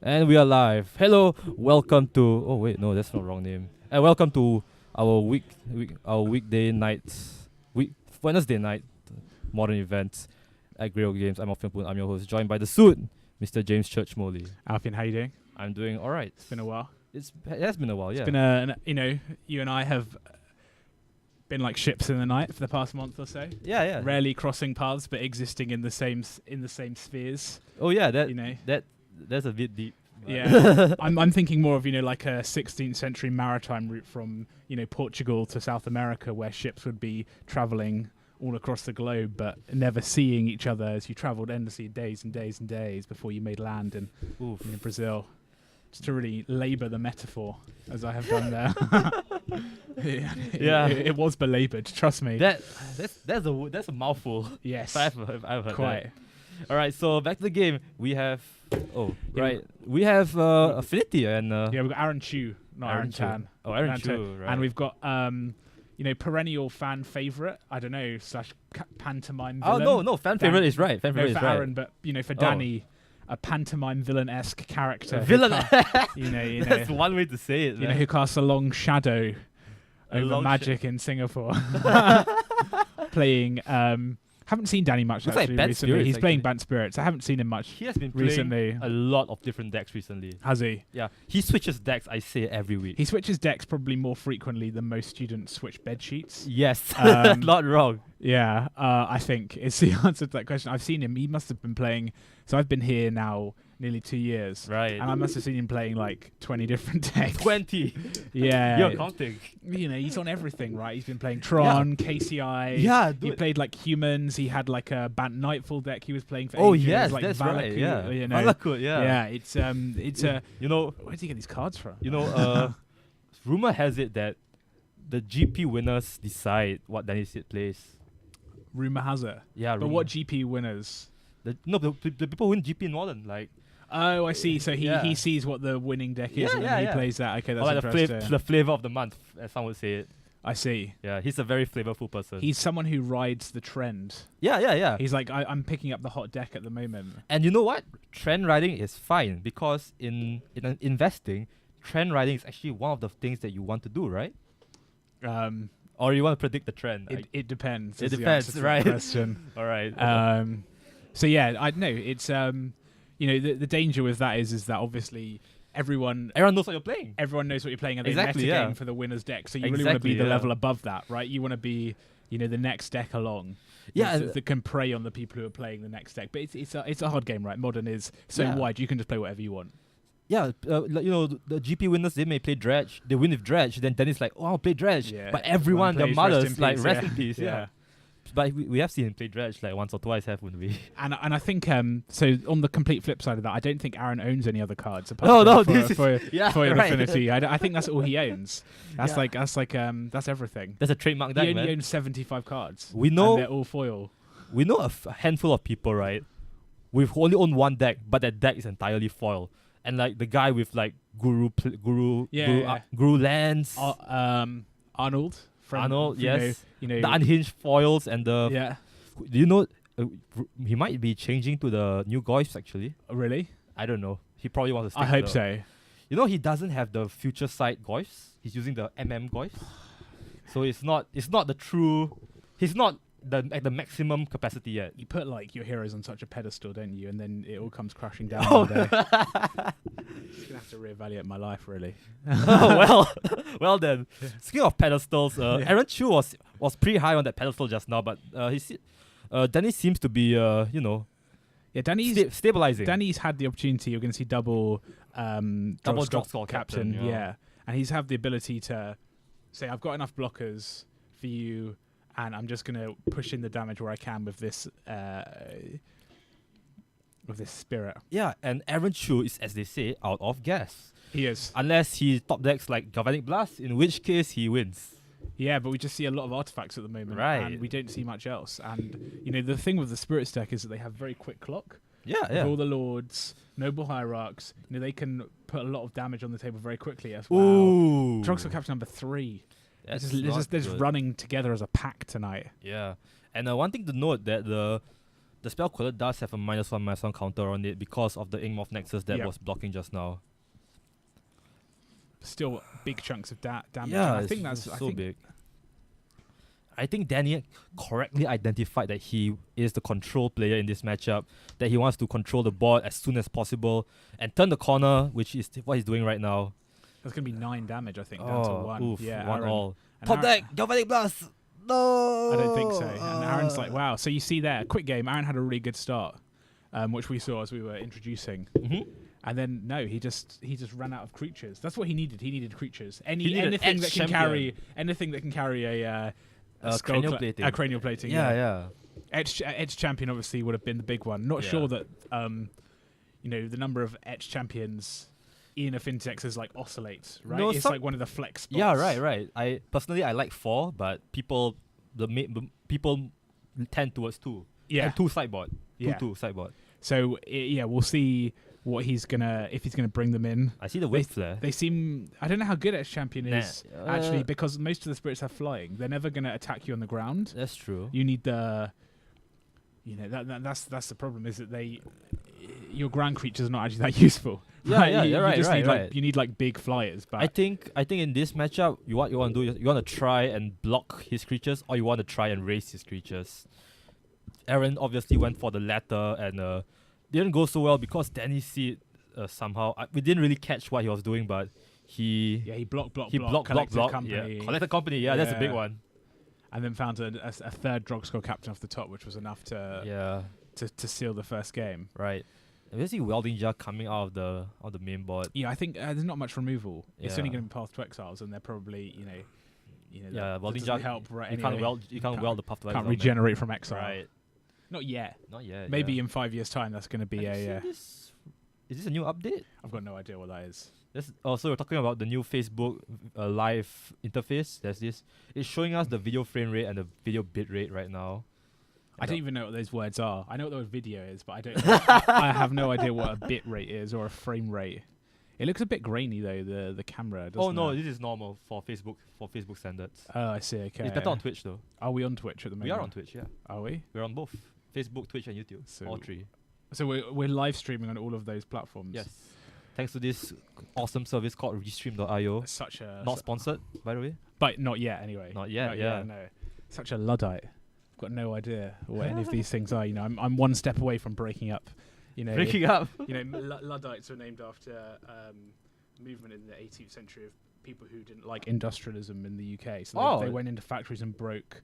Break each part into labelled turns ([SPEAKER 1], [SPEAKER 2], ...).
[SPEAKER 1] And we are live. Hello, welcome to. Oh wait, no, that's not wrong name. And welcome to our our weekday nights, week Wednesday night modern events at Grail Games. I'm Alfin Poon. I'm your host, joined by the suit, Mr. James Church-Moley.
[SPEAKER 2] Alfin, how you doing?
[SPEAKER 1] I'm doing all right.
[SPEAKER 2] It's been a while.
[SPEAKER 1] It has been a while. Yeah.
[SPEAKER 2] It's been you and I have been like ships in the night for the past month or so.
[SPEAKER 1] Yeah.
[SPEAKER 2] Rarely crossing paths, but existing in the same spheres.
[SPEAKER 1] Oh yeah, that's a bit deep.
[SPEAKER 2] Yeah, I'm thinking more of like a 16th century maritime route from Portugal to South America, where ships would be traveling all across the globe, but never seeing each other as you travelled endlessly days and days and days before you made land in Brazil. Just to really labour the metaphor, as I have done there. It was belaboured. Trust me.
[SPEAKER 1] That's a mouthful.
[SPEAKER 2] Yes,
[SPEAKER 1] I've heard
[SPEAKER 2] quite.
[SPEAKER 1] That. All right, so back to the game. We have we have Affinity and
[SPEAKER 2] we've got Aaron Chu, not Aaron Chan.
[SPEAKER 1] Oh, Aaron Chu, right.
[SPEAKER 2] And we've got perennial fan favorite. I don't know / pantomime
[SPEAKER 1] villain.
[SPEAKER 2] Oh
[SPEAKER 1] no, fan favorite is right. Fan favorite is right.
[SPEAKER 2] Aaron, but for Danny. A pantomime villain-esque character.
[SPEAKER 1] Villain.
[SPEAKER 2] That's
[SPEAKER 1] one way to say it.
[SPEAKER 2] Who casts a long shadow over magic in Singapore. Playing. Haven't seen Danny much
[SPEAKER 1] Looks
[SPEAKER 2] actually
[SPEAKER 1] like
[SPEAKER 2] recently.
[SPEAKER 1] Spirits,
[SPEAKER 2] He's playing Bant Spirits. I haven't seen him much.
[SPEAKER 1] He has been
[SPEAKER 2] recently.
[SPEAKER 1] playing a lot of different decks recently.
[SPEAKER 2] Has he?
[SPEAKER 1] Yeah, he switches decks. I say every week.
[SPEAKER 2] He switches decks probably more frequently than most students switch bed sheets.
[SPEAKER 1] Yes, not wrong.
[SPEAKER 2] Yeah, I think is the answer to that question. I've seen him. He must have been playing. So I've been here now nearly 2 years.
[SPEAKER 1] Right.
[SPEAKER 2] And I must have seen him playing like 20 different decks.
[SPEAKER 1] 20.
[SPEAKER 2] Yeah.
[SPEAKER 1] You're counting.
[SPEAKER 2] He's on everything, right? He's been playing Tron, KCI.
[SPEAKER 1] Yeah,
[SPEAKER 2] he played like humans. He had like a Bant Nightfall deck he was playing for
[SPEAKER 1] Oh
[SPEAKER 2] ages,
[SPEAKER 1] yes,
[SPEAKER 2] like
[SPEAKER 1] that's
[SPEAKER 2] Valakut,
[SPEAKER 1] right. Yeah.
[SPEAKER 2] Valakut,
[SPEAKER 1] yeah.
[SPEAKER 2] Yeah, it's a.
[SPEAKER 1] Where
[SPEAKER 2] does he get these cards from?
[SPEAKER 1] Rumor has it that the GP winners decide what Danny Sid plays.
[SPEAKER 2] Rumor has it.
[SPEAKER 1] Yeah,
[SPEAKER 2] but what GP winners?
[SPEAKER 1] The people who win GP in Northern, like.
[SPEAKER 2] Oh, I see. So he sees what the winning deck is and he plays that. Okay, that's interesting.
[SPEAKER 1] The flavor of the month, as some would say it.
[SPEAKER 2] I see.
[SPEAKER 1] Yeah, he's a very flavorful person.
[SPEAKER 2] He's someone who rides the trend.
[SPEAKER 1] Yeah.
[SPEAKER 2] He's like, I'm picking up the hot deck at the moment.
[SPEAKER 1] And you know what? Trend riding is fine because in investing, trend riding is actually one of the things that you want to do, right? Or you want to predict the trend?
[SPEAKER 2] It depends.
[SPEAKER 1] It depends, right?
[SPEAKER 2] Question.
[SPEAKER 1] All right.
[SPEAKER 2] So yeah, I know it's the danger with that is that obviously everyone
[SPEAKER 1] knows what you're playing.
[SPEAKER 2] Everyone knows what you're playing, and they
[SPEAKER 1] exactly,
[SPEAKER 2] metagame for the winner's deck. So you really want to be the level above that, right? You want to be the next deck along.
[SPEAKER 1] Yeah,
[SPEAKER 2] that can prey on the people who are playing the next deck. But it's a hard game, right? Modern is so wide, you can just play whatever you want.
[SPEAKER 1] Yeah, the GP winners, they may play Dredge. They win with Dredge. Then Danny's like, oh, I'll play Dredge. Yeah. But everyone, their mothers, like, rest in peace. Yeah. But we have seen him play Dredge like once or twice, haven't we?
[SPEAKER 2] And I think so. On the complete flip side of that, I don't think Aaron owns any other cards apart for Affinity. I think that's all he owns. That's that's everything.
[SPEAKER 1] That's a trademark deck,
[SPEAKER 2] He only
[SPEAKER 1] man.
[SPEAKER 2] owns 75 cards.
[SPEAKER 1] We know,
[SPEAKER 2] and they're all foil.
[SPEAKER 1] We know a handful of people, right? We've only owned one deck, but that deck is entirely foil. And like the guy with like Guru lands,
[SPEAKER 2] Arnold.
[SPEAKER 1] Yes. The unhinged foils and the.
[SPEAKER 2] Yeah.
[SPEAKER 1] Do you know? He might be changing to the new Goyfs actually.
[SPEAKER 2] Really?
[SPEAKER 1] I don't know. He probably wants to. Stick
[SPEAKER 2] I hope so.
[SPEAKER 1] He doesn't have the future sight Goyfs. He's using the Goyfs. So it's not the true. He's not the maximum capacity yet.
[SPEAKER 2] You put like your heroes on such a pedestal, don't you? And then it all comes crashing down one day. Just gonna have to reevaluate my life, really.
[SPEAKER 1] well then. Speaking of pedestals, Aaron Chu was pretty high on that pedestal just now, but Danny seems to be
[SPEAKER 2] Danny's
[SPEAKER 1] stabilizing.
[SPEAKER 2] Danny's had the opportunity. You're going to see double
[SPEAKER 1] Drogskull
[SPEAKER 2] captain, and he's had the ability to say, "I've got enough blockers for you." And I'm just going to push in the damage where I can with this spirit.
[SPEAKER 1] Yeah, and Aaron Chu is, as they say, out of gas.
[SPEAKER 2] He is.
[SPEAKER 1] Unless he top decks like Galvanic Blast, in which case he wins.
[SPEAKER 2] Yeah, but we just see a lot of artifacts at the moment.
[SPEAKER 1] Right.
[SPEAKER 2] And we don't see much else. And, the thing with the Spirits deck is that they have very quick clock.
[SPEAKER 1] Yeah.
[SPEAKER 2] All the Lords, Noble Hierarchs, they can put a lot of damage on the table very quickly as well.
[SPEAKER 1] Ooh.
[SPEAKER 2] Drogskull Captain number 3. They're just
[SPEAKER 1] good.
[SPEAKER 2] running together as a pack tonight.
[SPEAKER 1] Yeah. And one thing to note that the the spell Queller does have a -1/-1 counter on it because of the Inkmoth Nexus that
[SPEAKER 2] Yep.
[SPEAKER 1] was blocking just now.
[SPEAKER 2] Still big chunks of damage.
[SPEAKER 1] Yeah,
[SPEAKER 2] and I
[SPEAKER 1] it's
[SPEAKER 2] think that's
[SPEAKER 1] so big. I think Danny correctly identified that he is the control player in this matchup, that he wants to control the board as soon as possible and turn the corner, which is what he's doing right now.
[SPEAKER 2] That's going to be 9 damage, I think, down to 1.
[SPEAKER 1] Oof,
[SPEAKER 2] Yeah,
[SPEAKER 1] 1
[SPEAKER 2] Aaron.
[SPEAKER 1] all.
[SPEAKER 2] And
[SPEAKER 1] Top
[SPEAKER 2] Aaron-
[SPEAKER 1] deck, Galvanic Blast! No!
[SPEAKER 2] I don't think so. And Aaron's like, wow. So you see there, quick game. Aaron had a really good start, which we saw as we were introducing.
[SPEAKER 1] Mhm.
[SPEAKER 2] And then no, he just ran out of creatures. That's what he needed. He needed creatures.
[SPEAKER 1] He needed
[SPEAKER 2] Anything
[SPEAKER 1] Edge
[SPEAKER 2] that can
[SPEAKER 1] champion.
[SPEAKER 2] carry a skull
[SPEAKER 1] cranial plating.
[SPEAKER 2] A cranial plating.
[SPEAKER 1] Yeah.
[SPEAKER 2] Edge champion obviously would have been the big one. Not
[SPEAKER 1] Yeah.
[SPEAKER 2] sure that the number of Edge champions in Affinity X's like oscillates, right?
[SPEAKER 1] No,
[SPEAKER 2] it's like one of the flex spots.
[SPEAKER 1] Yeah, right. I personally like 4, but people people tend towards 2.
[SPEAKER 2] Yeah.
[SPEAKER 1] And 2 sideboard.
[SPEAKER 2] Yeah.
[SPEAKER 1] 2 sideboard.
[SPEAKER 2] So we'll see what he's gonna if he's gonna bring them in.
[SPEAKER 1] I see the wave flare.
[SPEAKER 2] They seem. I don't know how good Edge champion is
[SPEAKER 1] Nah,
[SPEAKER 2] actually, because most of the spirits have flying. They're never gonna attack you on the ground.
[SPEAKER 1] That's true.
[SPEAKER 2] You need the. That's the problem, is that your ground creatures are not actually that useful.
[SPEAKER 1] Yeah,
[SPEAKER 2] you,
[SPEAKER 1] you're right,
[SPEAKER 2] You just
[SPEAKER 1] right,
[SPEAKER 2] need
[SPEAKER 1] right.
[SPEAKER 2] you need like big flyers. But
[SPEAKER 1] I think in this matchup, what you want to do is you want to try and block his creatures, or you want to try and raise his creatures. Aaron obviously went for the latter and didn't go so well because Danny see it somehow. We didn't really catch what he was doing, but he
[SPEAKER 2] blocked,
[SPEAKER 1] blocked.
[SPEAKER 2] company,
[SPEAKER 1] Yeah, collected company. Yeah, that's a big one.
[SPEAKER 2] and then found a third Drogskol captain off the top, which was enough to seal the first game.
[SPEAKER 1] Right. We see Welding Jar coming out of the main board.
[SPEAKER 2] Yeah, I think there's not much removal. It's only
[SPEAKER 1] Yeah.
[SPEAKER 2] going to be Path to Exiles, and they're probably
[SPEAKER 1] Yeah,
[SPEAKER 2] that
[SPEAKER 1] Welding
[SPEAKER 2] doesn't
[SPEAKER 1] Jar
[SPEAKER 2] help. Right,
[SPEAKER 1] You
[SPEAKER 2] anyway.
[SPEAKER 1] can't weld the Path to
[SPEAKER 2] Can't
[SPEAKER 1] Exile, man.
[SPEAKER 2] regenerate from exile.
[SPEAKER 1] Right.
[SPEAKER 2] Not yet.
[SPEAKER 1] Not yet.
[SPEAKER 2] Maybe
[SPEAKER 1] yeah.
[SPEAKER 2] in 5 years' time, that's going to be
[SPEAKER 1] Have you
[SPEAKER 2] a.
[SPEAKER 1] seen this? Is this a new update?
[SPEAKER 2] I've got no idea what that is.
[SPEAKER 1] So we're talking about the new Facebook live interface. There's this. It's showing us the video frame rate and the video bit rate right now.
[SPEAKER 2] I don't even know what those words are. I know what the word video is, but I don't. I have no idea what a bit rate is or a frame rate. It looks a bit grainy though. The camera.
[SPEAKER 1] Oh
[SPEAKER 2] Doesn't
[SPEAKER 1] no,
[SPEAKER 2] it?
[SPEAKER 1] this is normal for Facebook standards.
[SPEAKER 2] Oh, I see. Okay.
[SPEAKER 1] It's better on Twitch though.
[SPEAKER 2] Are we on Twitch at the moment?
[SPEAKER 1] We are on Twitch, yeah.
[SPEAKER 2] Are we?
[SPEAKER 1] We're on both Facebook, Twitch, and YouTube.
[SPEAKER 2] So-
[SPEAKER 1] all 3.
[SPEAKER 2] So we're live streaming on all of those platforms.
[SPEAKER 1] Yes. Thanks to this awesome service called Restream.io.
[SPEAKER 2] It's such a.
[SPEAKER 1] Not sponsored, by the way.
[SPEAKER 2] But not yet. Anyway.
[SPEAKER 1] Not yet, yeah.
[SPEAKER 2] No. Such a luddite. I've got no idea what any of these things are. I'm one step away from breaking up.
[SPEAKER 1] Breaking up.
[SPEAKER 2] Luddites were named after a movement in the 18th century of people who didn't like industrialism in the UK. So they went into factories and broke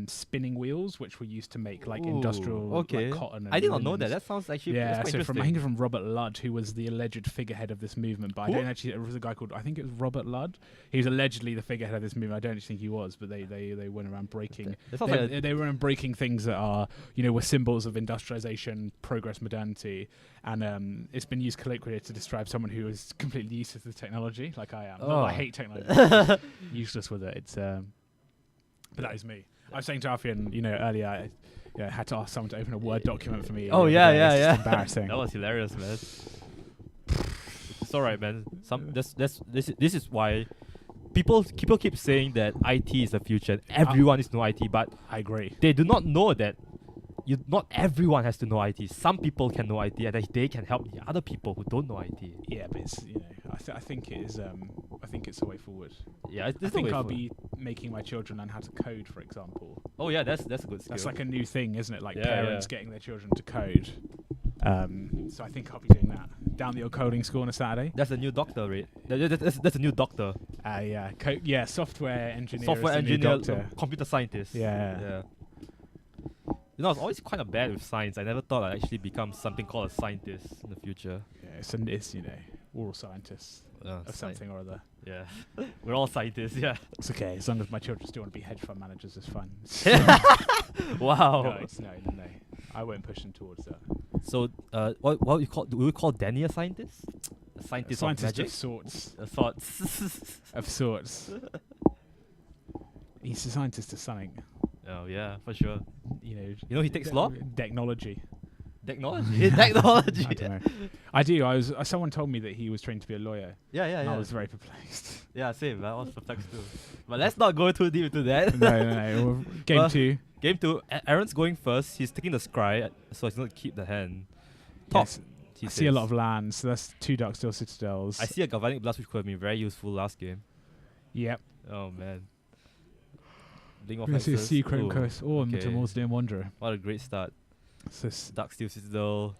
[SPEAKER 2] spinning wheels, which were used to make like industrial like cotton. And
[SPEAKER 1] I did not know
[SPEAKER 2] linens.
[SPEAKER 1] that. That sounds actually
[SPEAKER 2] Yeah,
[SPEAKER 1] that's quite
[SPEAKER 2] so
[SPEAKER 1] interesting.
[SPEAKER 2] I think from Robert Ludd, who was the alleged figurehead of this movement, but
[SPEAKER 1] Who?
[SPEAKER 2] I don't actually. It was a guy called, I think it was Robert Ludd. He was allegedly the figurehead of this movement. I don't actually think he was, but they went around breaking.
[SPEAKER 1] That sounds like
[SPEAKER 2] They were around breaking things that are were symbols of industrialization, progress, modernity, and it's been used colloquially to describe someone who is completely useless with technology, like I am. Not that I hate technology, useless with it. It's but that is me. I was saying to Afian, earlier, I had to ask someone to open a Word document for me.
[SPEAKER 1] Oh,
[SPEAKER 2] the
[SPEAKER 1] yeah,
[SPEAKER 2] other day.
[SPEAKER 1] yeah,
[SPEAKER 2] It's just
[SPEAKER 1] yeah.
[SPEAKER 2] embarrassing.
[SPEAKER 1] That was hilarious, man. It's alright, man. This is why people keep saying that IT is the future. And everyone is know IT, but
[SPEAKER 2] I agree.
[SPEAKER 1] they do not know that not everyone has to know IT. Some people can know IT, and that they can help the other people who don't know IT.
[SPEAKER 2] Yeah, but it's I think it is. I think it's the way forward.
[SPEAKER 1] Yeah,
[SPEAKER 2] I think I'll be making my children learn how to code, for example.
[SPEAKER 1] Oh yeah, that's a good skill.
[SPEAKER 2] That's like a new thing, isn't it? Like
[SPEAKER 1] Yeah,
[SPEAKER 2] parents
[SPEAKER 1] yeah.
[SPEAKER 2] getting their children to code. So I think I'll be doing that down the old coding school on a Saturday.
[SPEAKER 1] That's a new doctor, right? That's a new doctor.
[SPEAKER 2] Yeah, software engineer.
[SPEAKER 1] Software
[SPEAKER 2] is the new
[SPEAKER 1] engineer,
[SPEAKER 2] doctor.
[SPEAKER 1] computer scientist.
[SPEAKER 2] Yeah.
[SPEAKER 1] I was always kind of bad with science. I never thought I'd actually become something called a scientist in the future.
[SPEAKER 2] Yeah, it's we're all scientists of something or other.
[SPEAKER 1] Yeah, we're all scientists. Yeah.
[SPEAKER 2] It's okay as long as my children still want to be hedge fund managers. It's fun.
[SPEAKER 1] Wow.
[SPEAKER 2] No. I won't push them towards that.
[SPEAKER 1] So, what you call? Do we call Danny a scientist? A scientist of magic?
[SPEAKER 2] of sorts.
[SPEAKER 1] A sorts.
[SPEAKER 2] Of sorts. He's a scientist of something.
[SPEAKER 1] Oh yeah, for sure.
[SPEAKER 2] You
[SPEAKER 1] know he takes law?
[SPEAKER 2] Technology.
[SPEAKER 1] Technology. Technology.
[SPEAKER 2] I don't know. I do. Someone told me that he was trained to be a lawyer.
[SPEAKER 1] Yeah,
[SPEAKER 2] And
[SPEAKER 1] yeah.
[SPEAKER 2] I was very perplexed.
[SPEAKER 1] Yeah, same. I was perplexed too. But let's not go too deep into that.
[SPEAKER 2] no. Well, game 2.
[SPEAKER 1] Game 2. Aaron's going first. He's taking the scry, so he's going to keep the hand. Top.
[SPEAKER 2] Yes.
[SPEAKER 1] he
[SPEAKER 2] I see a lot
[SPEAKER 1] says.
[SPEAKER 2] of lands. So that's 2 Darksteel Citadels.
[SPEAKER 1] I see a Galvanic Blast, which could have been very useful last game.
[SPEAKER 2] Yep.
[SPEAKER 1] Oh, man. Blink
[SPEAKER 2] We're
[SPEAKER 1] of
[SPEAKER 2] going to see a
[SPEAKER 1] Hexes.
[SPEAKER 2] Sea Chrome
[SPEAKER 1] Ooh,
[SPEAKER 2] Curse or
[SPEAKER 1] okay.
[SPEAKER 2] into Mausoleum Wanderer.
[SPEAKER 1] What a great start.
[SPEAKER 2] So
[SPEAKER 1] Dark Steel Citadel.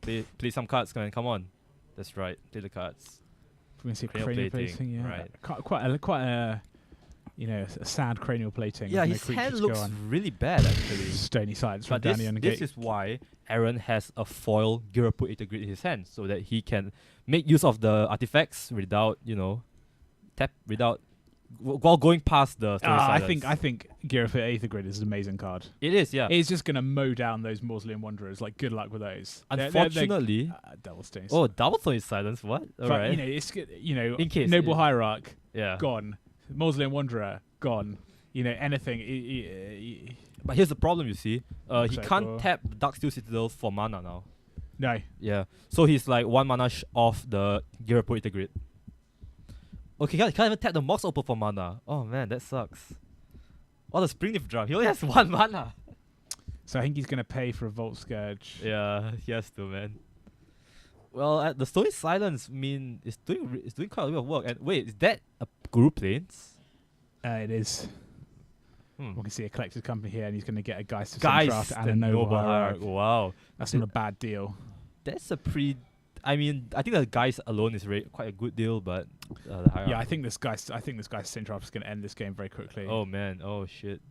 [SPEAKER 1] Play some cards, man. Come on. That's right. Play the cards.
[SPEAKER 2] we're going to see
[SPEAKER 1] Cranial
[SPEAKER 2] cranial
[SPEAKER 1] plating,
[SPEAKER 2] plating. Yeah.
[SPEAKER 1] right.
[SPEAKER 2] Quite a a sad cranial plating.
[SPEAKER 1] Yeah,
[SPEAKER 2] with no
[SPEAKER 1] his
[SPEAKER 2] creatures
[SPEAKER 1] hand
[SPEAKER 2] to go
[SPEAKER 1] looks
[SPEAKER 2] on.
[SPEAKER 1] really bad, actually.
[SPEAKER 2] Stony Silence from
[SPEAKER 1] But
[SPEAKER 2] Danny on the
[SPEAKER 1] this
[SPEAKER 2] gate.
[SPEAKER 1] is why Aaron has a foil Giraput Integrate in his hand, so that he can make use of the artifacts without, while going past the Stony Silence.
[SPEAKER 2] I think Girafit Aether Grid is an amazing card.
[SPEAKER 1] It is, yeah.
[SPEAKER 2] It's just gonna mow down those Mausoleum Wanderers. Like, good luck with those.
[SPEAKER 1] Unfortunately,
[SPEAKER 2] Double Stony.
[SPEAKER 1] oh, double Stony Silence, what?
[SPEAKER 2] but
[SPEAKER 1] Alright.
[SPEAKER 2] it's
[SPEAKER 1] In case
[SPEAKER 2] Noble
[SPEAKER 1] it-
[SPEAKER 2] Hierarch
[SPEAKER 1] Yeah.
[SPEAKER 2] gone, Mausoleum Wanderer gone. Anything.
[SPEAKER 1] But here's the problem, you see. He
[SPEAKER 2] So
[SPEAKER 1] can't
[SPEAKER 2] cool.
[SPEAKER 1] tap the Darksteel Citadel for mana now.
[SPEAKER 2] No.
[SPEAKER 1] Yeah. So he's like 1 mana off the Giraput Integrate. Okay, can't even tap the Mox Opal for mana. Oh man, that sucks. Oh, the Springleaf Drum. He only has 1 mana.
[SPEAKER 2] So I think he's gonna pay for a Volt Scourge.
[SPEAKER 1] Yeah, he has to, man. Well, the Stony Silence it's doing quite a bit of work. And wait, is that a Guru Plains?
[SPEAKER 2] It is.
[SPEAKER 1] Hmm.
[SPEAKER 2] We can see a collector's company here, and he's gonna get a Geist of
[SPEAKER 1] Guys,
[SPEAKER 2] Draft and
[SPEAKER 1] the
[SPEAKER 2] a Noble
[SPEAKER 1] Noble
[SPEAKER 2] Hierarch.
[SPEAKER 1] Hierarch. Wow.
[SPEAKER 2] That's not a bad deal.
[SPEAKER 1] That's a pretty... I think the guys alone is quite a good deal, but the Hierarch...
[SPEAKER 2] Yeah, I think this guy's Draft is gonna end this game very quickly.
[SPEAKER 1] Oh man, oh shit.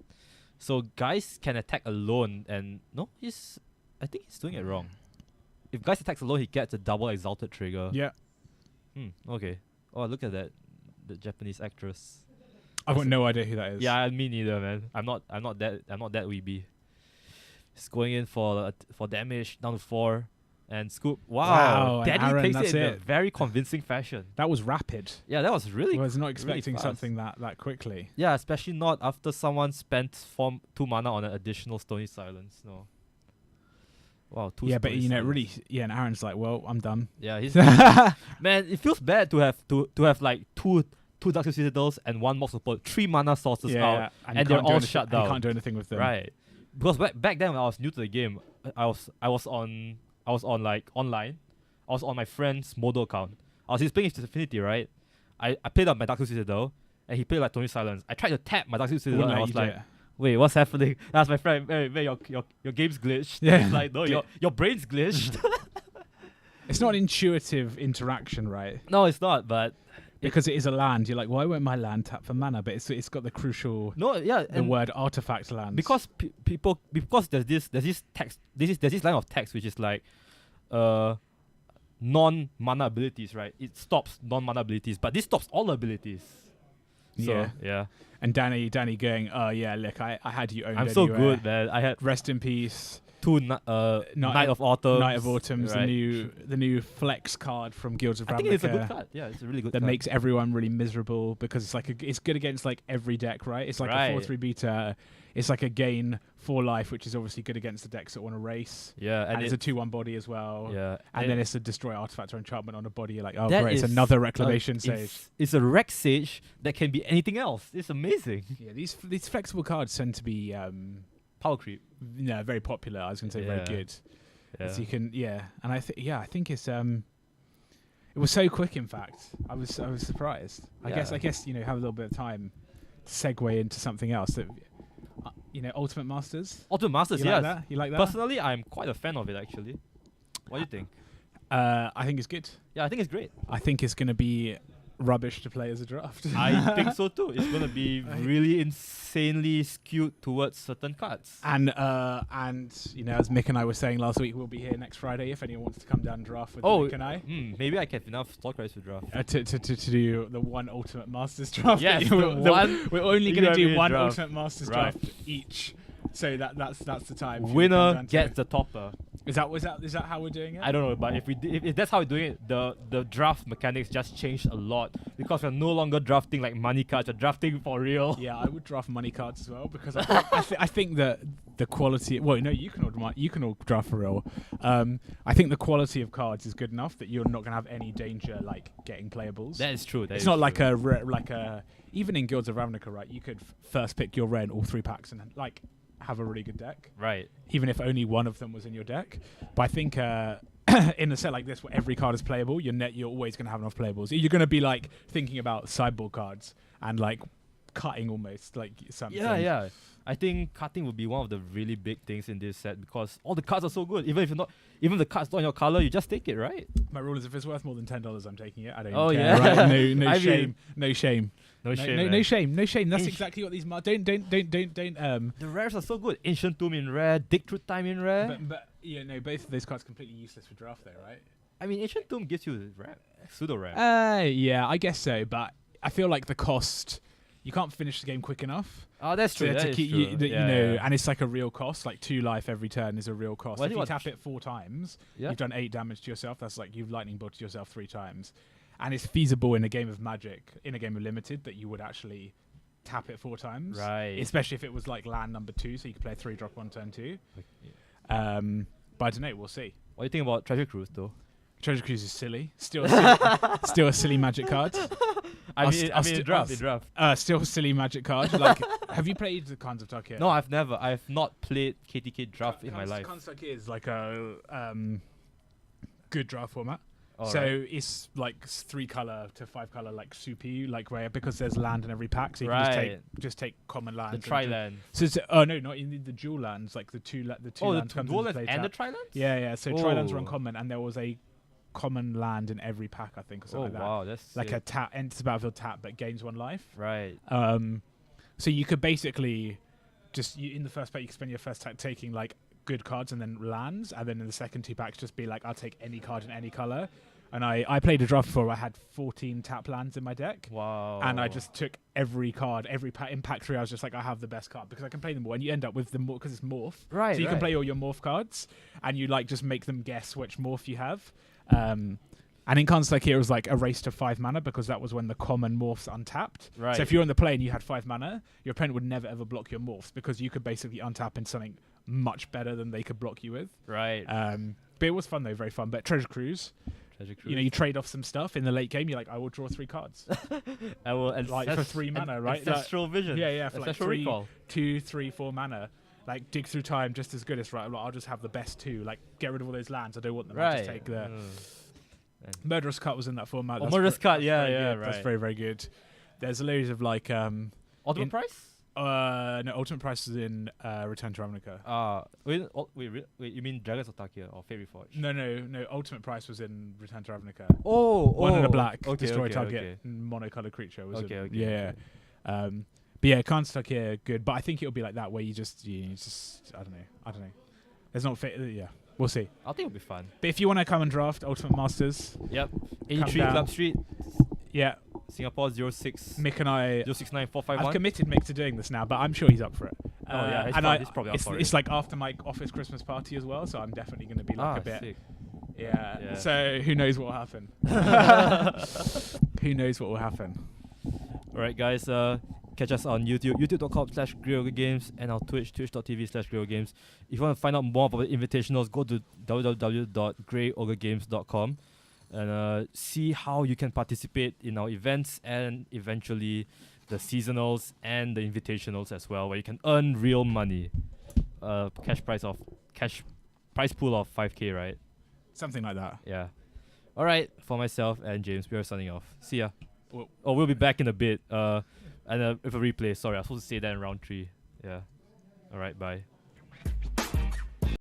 [SPEAKER 1] So guys can attack alone, and no, I think he's doing it wrong. If guys attacks alone, he gets a double exalted trigger.
[SPEAKER 2] Yeah.
[SPEAKER 1] Okay. Oh, look at that, the Japanese actress.
[SPEAKER 2] I've got no idea who that is.
[SPEAKER 1] Yeah, me neither, man. I'm not that weeby. He's going in for damage down to 4, and scoop. Wow,
[SPEAKER 2] and
[SPEAKER 1] Daddy
[SPEAKER 2] Aaron,
[SPEAKER 1] takes
[SPEAKER 2] that's
[SPEAKER 1] it in a
[SPEAKER 2] it.
[SPEAKER 1] very convincing fashion.
[SPEAKER 2] That was rapid.
[SPEAKER 1] Yeah, that was really.
[SPEAKER 2] I was not expecting
[SPEAKER 1] fast.
[SPEAKER 2] something that quickly.
[SPEAKER 1] Yeah, especially not after someone spent 2 mana on an additional Stony Silence. No. Wow, 2
[SPEAKER 2] Yeah, but
[SPEAKER 1] Stony Silence.
[SPEAKER 2] really, and Aaron's like, well, I'm done.
[SPEAKER 1] Yeah, he's man. It feels bad to have like two Dark Citadels and 1 Mox Opal, 3 mana sources out,
[SPEAKER 2] and,
[SPEAKER 1] and
[SPEAKER 2] you
[SPEAKER 1] they're
[SPEAKER 2] can't do
[SPEAKER 1] all
[SPEAKER 2] anything-
[SPEAKER 1] shut
[SPEAKER 2] and you
[SPEAKER 1] down.
[SPEAKER 2] can't do anything with them.
[SPEAKER 1] right? Because back then when I was new to the game, I was on like online. I was on my friend's Modo account. He's playing his Affinity, right? I played up my Dark Citadel, and he played like Tony Silence. I tried to tap my Dark Citadel,
[SPEAKER 2] Wouldn't
[SPEAKER 1] and I
[SPEAKER 2] let
[SPEAKER 1] was
[SPEAKER 2] you do
[SPEAKER 1] like,
[SPEAKER 2] it.
[SPEAKER 1] wait, what's happening? I asked my friend, hey, your game's glitched.
[SPEAKER 2] Yeah.
[SPEAKER 1] He's like, no, your brain's glitched.
[SPEAKER 2] It's not an intuitive interaction, right?
[SPEAKER 1] No, it's not, but
[SPEAKER 2] Because it is a land. You're like, why won't my land tap for mana? But it's got the crucial
[SPEAKER 1] no, yeah,
[SPEAKER 2] the
[SPEAKER 1] and
[SPEAKER 2] word artifact land.
[SPEAKER 1] because people there's this text, there's this line of text which is like non-mana abilities, right? It stops non-mana abilities, but this stops all abilities. So,
[SPEAKER 2] Yeah.
[SPEAKER 1] yeah.
[SPEAKER 2] And Danny going, oh yeah, look, I had you owned
[SPEAKER 1] I'm so
[SPEAKER 2] anywhere.
[SPEAKER 1] good, man. I had
[SPEAKER 2] Rest in peace.
[SPEAKER 1] 2 Night of Autumn.
[SPEAKER 2] Night of Autumn's
[SPEAKER 1] right.
[SPEAKER 2] the new flex card from Guilds of
[SPEAKER 1] I think it's a good
[SPEAKER 2] Ravnica
[SPEAKER 1] card. Yeah, it's a really good
[SPEAKER 2] that
[SPEAKER 1] card.
[SPEAKER 2] makes everyone really miserable because it's like it's good against like every deck, right? It's like
[SPEAKER 1] Right.
[SPEAKER 2] a 4/3 beta. It's like a gain 4 life, which is obviously good against the decks that want to race.
[SPEAKER 1] Yeah,
[SPEAKER 2] And it's a 2/1 body as well.
[SPEAKER 1] yeah,
[SPEAKER 2] And then it's a destroy artifact or enchantment on a body. You're like, oh
[SPEAKER 1] that
[SPEAKER 2] great, it's
[SPEAKER 1] is
[SPEAKER 2] another reclamation
[SPEAKER 1] it's-
[SPEAKER 2] sage.
[SPEAKER 1] It's a Rex Sage that can be anything else. It's amazing.
[SPEAKER 2] Yeah, these flexible cards tend to be
[SPEAKER 1] Power creep.
[SPEAKER 2] very popular. I was going to say
[SPEAKER 1] Yeah.
[SPEAKER 2] very good.
[SPEAKER 1] Yeah.
[SPEAKER 2] So you can and I think it's it was so quick. In fact, I was surprised. I
[SPEAKER 1] Yeah.
[SPEAKER 2] guess have a little bit of time to segue into something else that Ultimate Masters.
[SPEAKER 1] Ultimate Masters,
[SPEAKER 2] You
[SPEAKER 1] yes.
[SPEAKER 2] like that? You like that?
[SPEAKER 1] Personally, I'm quite a fan of it, actually. What do you think?
[SPEAKER 2] I think it's good.
[SPEAKER 1] Yeah, I think it's great.
[SPEAKER 2] I think it's going to be rubbish to play as a draft.
[SPEAKER 1] I think so too. It's going to be really insanely skewed towards certain cards.
[SPEAKER 2] And as Mick and I were saying last week, we'll be here next Friday if anyone wants to come down and draft with Mick and I.
[SPEAKER 1] Maybe I can have enough stock rights to draft.
[SPEAKER 2] To do the one Ultimate Masters draft.
[SPEAKER 1] Yes,
[SPEAKER 2] we're only going to do
[SPEAKER 1] UMA
[SPEAKER 2] one
[SPEAKER 1] draft.
[SPEAKER 2] Ultimate Masters
[SPEAKER 1] Right.
[SPEAKER 2] draft each. So that's the time. if you wanna come
[SPEAKER 1] Winner
[SPEAKER 2] down to
[SPEAKER 1] gets
[SPEAKER 2] it.
[SPEAKER 1] the topper.
[SPEAKER 2] Is that how we're doing it?
[SPEAKER 1] I don't know, but if that's how we're doing it, the draft mechanics just changed a lot because we're no longer drafting like money cards. We're drafting for real.
[SPEAKER 2] Yeah, I would draft money cards as well because I think that the quality. Well, no, you can all draft for real. I think the quality of cards is good enough that you're not gonna have any danger like getting playables.
[SPEAKER 1] That is true.
[SPEAKER 2] It's not like a even in Guilds of Ravnica, right? You could first pick your red all 3 packs and like have a really good deck,
[SPEAKER 1] right.
[SPEAKER 2] even if only one of them was in your deck. But I think in a set like this where every card is playable, you're always going to have enough playables. You're going to be like thinking about sideboard cards and like cutting almost like something.
[SPEAKER 1] Yeah. I think cutting would be one of the really big things in this set because all the cards are so good. Even if the card's not in your color, you just take it, right?
[SPEAKER 2] My rule is if it's worth more than $10, I'm taking it. I don't
[SPEAKER 1] Oh,
[SPEAKER 2] even
[SPEAKER 1] yeah.
[SPEAKER 2] care. Right? No
[SPEAKER 1] I
[SPEAKER 2] shame.
[SPEAKER 1] mean-
[SPEAKER 2] No shame.
[SPEAKER 1] No shame.
[SPEAKER 2] No
[SPEAKER 1] man.
[SPEAKER 2] shame. No shame. That's
[SPEAKER 1] Inch-
[SPEAKER 2] exactly what these don't.
[SPEAKER 1] The rares are so good. Ancient Tomb in rare, Dig Through Time in rare.
[SPEAKER 2] But yeah, no, both of those cards completely useless for draft though, right?
[SPEAKER 1] I mean, Ancient Tomb gives you rare, pseudo rare.
[SPEAKER 2] Yeah, I guess so. But I feel like the cost, you can't finish the game quick enough.
[SPEAKER 1] Oh, that's true.
[SPEAKER 2] To
[SPEAKER 1] That is
[SPEAKER 2] keep
[SPEAKER 1] true.
[SPEAKER 2] you know, and it's like a real cost. Like 2 life every turn is a real cost.
[SPEAKER 1] Well, I
[SPEAKER 2] if
[SPEAKER 1] think
[SPEAKER 2] you
[SPEAKER 1] what-
[SPEAKER 2] tap it 4 times,
[SPEAKER 1] Yeah.
[SPEAKER 2] you've done 8 damage to yourself. That's like you've lightning bolted yourself 3 times, and it's feasible in a game of Magic, in a game of Limited, that you would actually tap it 4 times.
[SPEAKER 1] Right.
[SPEAKER 2] Especially if it was like land number 2, so you could play 3-drop on turn 2.
[SPEAKER 1] Yeah.
[SPEAKER 2] But I don't know. We'll see.
[SPEAKER 1] What do you think about Treasure Cruise, though?
[SPEAKER 2] Treasure Cruise is silly. Still a silly Magic card.
[SPEAKER 1] I mean, in draft.
[SPEAKER 2] Still a silly Magic card. Like, have you played the Khans of Tarkir?
[SPEAKER 1] No, I've not played KTK draft in my
[SPEAKER 2] Khans-
[SPEAKER 1] life.
[SPEAKER 2] Khans of Tarkir is like a good draft format.
[SPEAKER 1] All
[SPEAKER 2] So
[SPEAKER 1] right.
[SPEAKER 2] it's like 3 color to 5 color, like soupy, like where because there's land in every pack, so you
[SPEAKER 1] Right.
[SPEAKER 2] can just take common
[SPEAKER 1] The
[SPEAKER 2] lands.
[SPEAKER 1] tri-land.
[SPEAKER 2] So it's, oh no, not in the dual lands, like the two
[SPEAKER 1] Oh,
[SPEAKER 2] lands
[SPEAKER 1] the
[SPEAKER 2] comes
[SPEAKER 1] dual
[SPEAKER 2] into
[SPEAKER 1] lands
[SPEAKER 2] play
[SPEAKER 1] and the
[SPEAKER 2] tap.
[SPEAKER 1] tri-lands?
[SPEAKER 2] Yeah. So tri-lands are
[SPEAKER 1] Oh.
[SPEAKER 2] uncommon, and there was a common land in every pack, I think, or
[SPEAKER 1] Oh,
[SPEAKER 2] something like that.
[SPEAKER 1] wow. That's
[SPEAKER 2] Like
[SPEAKER 1] sick.
[SPEAKER 2] a tap, enters the battlefield tap, but gains 1 life.
[SPEAKER 1] Right.
[SPEAKER 2] So you could basically in the first pack you can spend your first pack taking like good cards and then lands, and then in the second 2 packs just be like, I'll take any card in any color. And I played a draft before where I had 14 tap lands in my deck.
[SPEAKER 1] Wow.
[SPEAKER 2] And I just took every card, every impact 3. I was just like, I have the best card because I can play them all. And you end up with them because it's morph.
[SPEAKER 1] Right.
[SPEAKER 2] So you can
[SPEAKER 1] right.
[SPEAKER 2] play all your morph cards, and you like just make them guess which morph you have. And in Khans of Tarkir, it was like a race to 5 mana because that was when the common morphs untapped.
[SPEAKER 1] Right.
[SPEAKER 2] So if you're on the play and you had 5 mana, your opponent would never ever block your morphs because you could basically untap in something much better than they could block you with.
[SPEAKER 1] Right.
[SPEAKER 2] But it was fun though, very fun. But Treasure Cruise,
[SPEAKER 1] Treasure Cruise.
[SPEAKER 2] you trade off some stuff in the late game. You're like, I will draw 3 cards,
[SPEAKER 1] I will
[SPEAKER 2] like for 3 mana, right?
[SPEAKER 1] Ancestral Vision.
[SPEAKER 2] Yeah, for like
[SPEAKER 1] Ancestral
[SPEAKER 2] 3,
[SPEAKER 1] Recall.
[SPEAKER 2] 2, 3, 4 mana. Like dig through time, just as good as right. I'll just have the best 2. Like get rid of all those lands. I don't want them. I'll
[SPEAKER 1] Right.
[SPEAKER 2] just take the
[SPEAKER 1] Mm.
[SPEAKER 2] Murderous Cut was in that format.
[SPEAKER 1] Oh,
[SPEAKER 2] That's
[SPEAKER 1] Murderous Cut,
[SPEAKER 2] that's
[SPEAKER 1] yeah,
[SPEAKER 2] very
[SPEAKER 1] yeah,
[SPEAKER 2] good. That's
[SPEAKER 1] right.
[SPEAKER 2] very, very good. There's loads of like
[SPEAKER 1] Ultimate
[SPEAKER 2] in-
[SPEAKER 1] Price?
[SPEAKER 2] no, Ultimate Price is in Return to Ravnica.
[SPEAKER 1] Wait, you mean Dragons of Tarkir or Fairy Forge?
[SPEAKER 2] No, Ultimate Price was in Return to Ravnica.
[SPEAKER 1] Oh,
[SPEAKER 2] 1 and a black,
[SPEAKER 1] Okay,
[SPEAKER 2] destroy
[SPEAKER 1] okay,
[SPEAKER 2] target,
[SPEAKER 1] okay.
[SPEAKER 2] monocolored creature. Was
[SPEAKER 1] Okay,
[SPEAKER 2] it?
[SPEAKER 1] okay.
[SPEAKER 2] Yeah.
[SPEAKER 1] okay.
[SPEAKER 2] But yeah, Khans of Tarkir, good. But I think it'll be like that where you just I don't know. There's not yeah. We'll see.
[SPEAKER 1] I think it'll be fun.
[SPEAKER 2] But if you want to come and draft Ultimate Masters,
[SPEAKER 1] Yep. 83
[SPEAKER 2] down.
[SPEAKER 1] Club Street,
[SPEAKER 2] yeah,
[SPEAKER 1] Singapore 06
[SPEAKER 2] Mick and I.
[SPEAKER 1] 069451.
[SPEAKER 2] I've committed Mick to doing this now, but I'm sure he's up for it.
[SPEAKER 1] Oh, yeah, he's
[SPEAKER 2] and
[SPEAKER 1] probably up for
[SPEAKER 2] it's
[SPEAKER 1] it.
[SPEAKER 2] like after my office Christmas party as well, so I'm definitely going to be like a bit.
[SPEAKER 1] Sick.
[SPEAKER 2] Yeah.
[SPEAKER 1] Yeah.
[SPEAKER 2] So who knows what will happen? Who knows what will happen?
[SPEAKER 1] Alright, guys. Catch us on YouTube, youtube.com/GreyOgreGames, and our Twitch, twitch.tv/GreyOgreGames. If you want to find out more about the invitationals, go to www.greyogregames.com and see how you can participate in our events and eventually the seasonals and the invitationals as well, where you can earn real money. Cash price pool of 5k, right?
[SPEAKER 2] Something like that.
[SPEAKER 1] Yeah. Alright, for myself and James, we are signing off. See ya.
[SPEAKER 2] Well-
[SPEAKER 1] We'll be back in a bit. And with a replay. Sorry, I was supposed to say that in round 3. Yeah. Alright, bye.